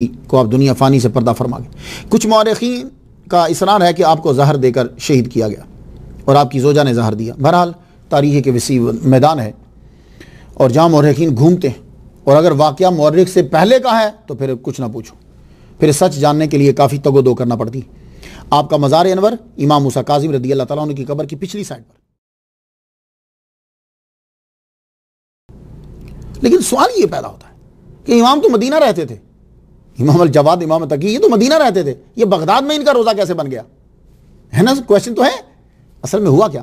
کو آپ دنیا فانی سے پردہ فرما گئے۔ کچھ مورخین کا اصرار ہے کہ آپ کو زہر دے کر شہید کیا گیا اور آپ کی زوجہ نے زہر دیا۔ بہرحال تاریخ کے وسیع میدان ہے اور جہاں مورخین گھومتے ہیں، اور اگر واقعہ مورخ سے پہلے کا ہے تو پھر کچھ نہ پوچھو، پھر سچ جاننے کے لیے کافی تگ و دو کرنا پڑتی۔ آپ کا مزار انور امام موسیٰ کاظم رضی اللہ تعالیٰ عنہ کی قبر کی پچھلی سائڈ پر۔ لیکن سوال یہ پیدا ہوتا ہے کہ امام تو مدینہ رہتے تھے، امام الجواد، امام تقی، یہ تو مدینہ رہتے تھے، یہ بغداد میں ان کا روزہ کیسے بن گیا ہے نا؟ کویسچن تو ہے۔ اصل میں ہوا کیا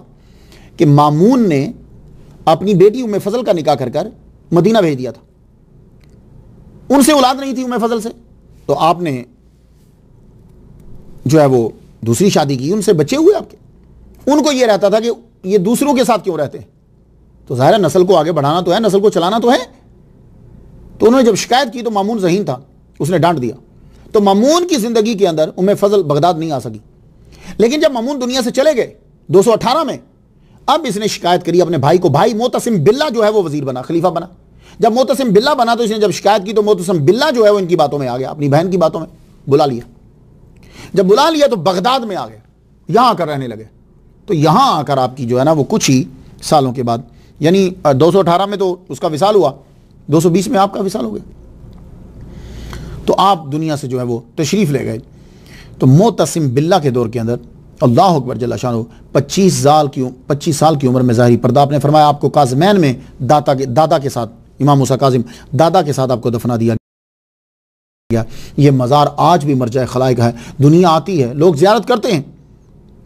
کہ مامون نے اپنی بیٹی ام فضل کا نکاح کر کر مدینہ بھیج دیا تھا، ان سے اولاد نہیں تھی ام فضل سے، تو آپ نے جو ہے وہ دوسری شادی کی، ان سے بچے ہوئے آپ کے۔ ان کو یہ رہتا تھا کہ یہ دوسروں کے ساتھ کیوں رہتے ہیں، تو ظاہر ہے نسل کو آگے بڑھانا تو ہے، نسل کو چلانا تو ہے۔ تو انہوں نے جب شکایت کی تو مامون ذہین تھا، اس نے ڈانٹ دیا۔ تو مامون کی زندگی کے اندر ام فضل بغداد نہیں آ سکی، لیکن جب مامون دنیا سے چلے گئے 218 میں، اب اس نے شکایت کری اپنے بھائی کو۔ بھائی معتصم باللہ جو ہے وہ وزیر بنا، خلیفہ بنا۔ جب معتصم باللہ بنا تو اس نے جب شکایت کی تو معتصم باللہ جو ہے وہ ان کی باتوں میں آ گیا، اپنی بہن کی باتوں میں بلا لیا۔ جب بلا لیا تو بغداد میں آ گئے، یہاں آ کر رہنے لگے۔ تو یہاں آ کر آپ کی جو ہے نا وہ کچھ ہی سالوں کے بعد، یعنی 218 میں تو اس کا وصال ہوا، 220 میں آپ کا وصال ہو گیا، تو آپ دنیا سے جو ہے وہ تشریف لے گئے۔ تو معتصم باللہ کے دور کے اندر اللہ اکبر جل شانہ 25 سال کی عمر میں ظاہری پردہ، آپ نے فرمایا آپ کو کاظمین میں دادا کے ساتھ، امام موسیٰ کاظم دادا کے ساتھ آپ کو دفنا دیا گیا۔ یہ مزار آج بھی مرجع خلائق ہے، دنیا آتی ہے، لوگ زیارت کرتے ہیں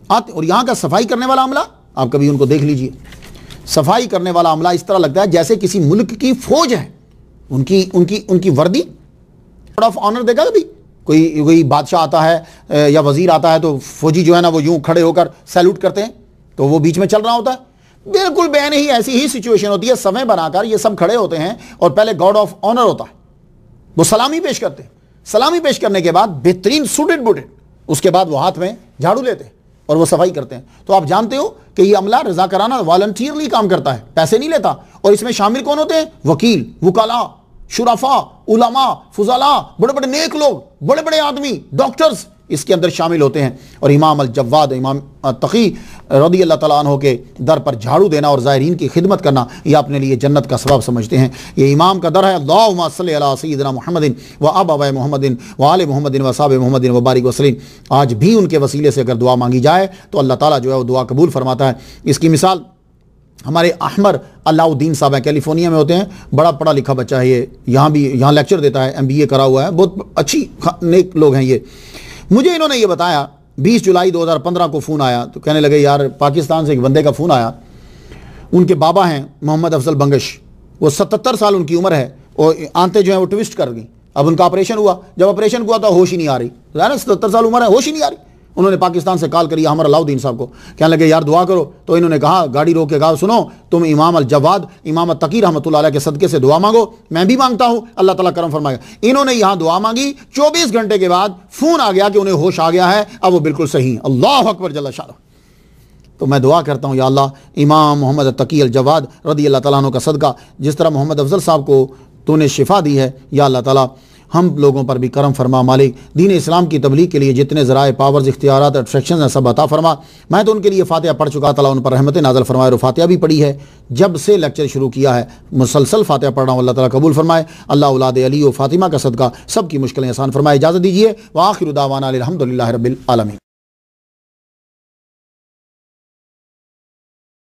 آتے، اور یہاں کا صفائی کرنے والا عملہ آپ کبھی ان کو دیکھ لیجئے، صفائی کرنے والا عملہ اس طرح لگتا ہے جیسے کسی ملک کی فوج ہے، ان کی وردی آف آنر دیکھا کبھی کوئی بادشاہ آتا ہے یا وزیر آتا ہے تو فوجی جو ہے نا وہ یوں کھڑے ہو کر سیلوٹ کرتے ہیں، تو وہ بیچ میں چل رہا ہوتا ہے، بالکل بین ہی ایسی ہی سچویشن ہوتی ہے، صفیں بنا کر یہ سب کھڑے ہوتے ہیں اور پہلے گارڈ آف آنر ہوتا ہے، وہ سلامی پیش کرتے ہیں، سلامی پیش کرنے کے بعد بہترین سوٹڈ بوٹڈ، اس کے بعد وہ ہاتھ میں جھاڑو لیتے ہیں اور وہ صفائی کرتے ہیں۔ تو آپ جانتے ہو کہ یہ عملہ رضاکارانہ والنٹیئرلی کام کرتا ہے، پیسے نہیں لیتا، اور اس میں شامل کون ہوتے ہیں؟ وکیل، وکلاء، شرفاء، علماء، فضلاء، بڑے بڑے نیک لوگ، بڑے بڑے آدمی، ڈاکٹرز اس کے اندر شامل ہوتے ہیں۔ اور امام الجواد، امام تقی رضی اللہ تعالیٰ عنہ کے در پر جھاڑو دینا اور زائرین کی خدمت کرنا، یہ اپنے لیے جنت کا ثواب سمجھتے ہیں۔ یہ امام کا در ہے۔ اللہم صلی علی سیدنا محمد و آباء محمد و آل محمد و اصحاب محمد و بارک وسلم۔ آج بھی ان کے وسیلے سے اگر دعا مانگی جائے تو اللہ تعالیٰ جو ہے وہ دعا قبول فرماتا ہے۔ اس کی مثال ہمارے احمر اللہ الدین صاحب ہیں، کیلیفورنیا میں ہوتے ہیں، بڑا پڑھا لکھا بچہ ہے یہ، یہاں لیکچر دیتا ہے، MBA کرا ہوا ہے، بہت اچھی نیک لوگ ہیں یہ۔ مجھے انہوں نے یہ بتایا 20 جولائی 2015 کو فون آیا، تو کہنے لگے یار پاکستان سے ایک بندے کا فون آیا، ان کے بابا ہیں محمد افضل بنگش، وہ 77 سال ان کی عمر ہے، اور آنتیں جو ہیں وہ ٹوسٹ کر گئیں۔ اب ان کا آپریشن ہوا، جب آپریشن ہوا تو ہوش ہی نہیں آ رہی، ظاہر ہے 77 سال عمر ہے، ہوش ہی نہیں آ رہی۔ انہوں نے پاکستان سے کال کری ہمارا علاؤ الدین صاحب کو، کہنے لگے یار دعا کرو۔ تو انہوں نے کہا، گاڑی روک کے کہا سنو تم امام الجواد، امام تقی رحمۃ اللہ علیہ کے صدقے سے دعا مانگو، میں بھی مانگتا ہوں، اللہ تعالیٰ کرم فرمائے گا۔ انہوں نے یہاں دعا مانگی، 24 گھنٹے کے بعد فون آ گیا کہ انہیں ہوش آ گیا ہے، اب وہ بالکل صحیح ہیں۔ اللہ اکبر جل شانہ۔ تو میں دعا کرتا ہوں یا اللہ امام محمد تقی الجواد رضی اللہ تعالیٰ عنہ کا صدقہ جس طرح محمد افضل صاحب کو تو نے شفا دی ہے، یا اللہ تعالیٰ ہم لوگوں پر بھی کرم فرما مالک، دین اسلام کی تبلیغ کے لیے جتنے ذرائع، پاورز، اختیارات، اٹریکشنز ہیں سب عطا فرما۔ میں تو ان کے لیے فاتحہ پڑھ چکا، تعالیٰ ان پر رحمت نازل فرمائے، اور فاتحہ بھی پڑھی ہے، جب سے لیکچر شروع کیا ہے مسلسل فاتحہ پڑھ رہا ہوں، اللہ تعالیٰ قبول فرمائے۔ اللہ اولاد علی و فاطمہ کا صدقہ سب کی مشکلیں آسان فرمائے۔ اجازت دیجیے، وآخر دعوانا الحمدللہ رب العالمین۔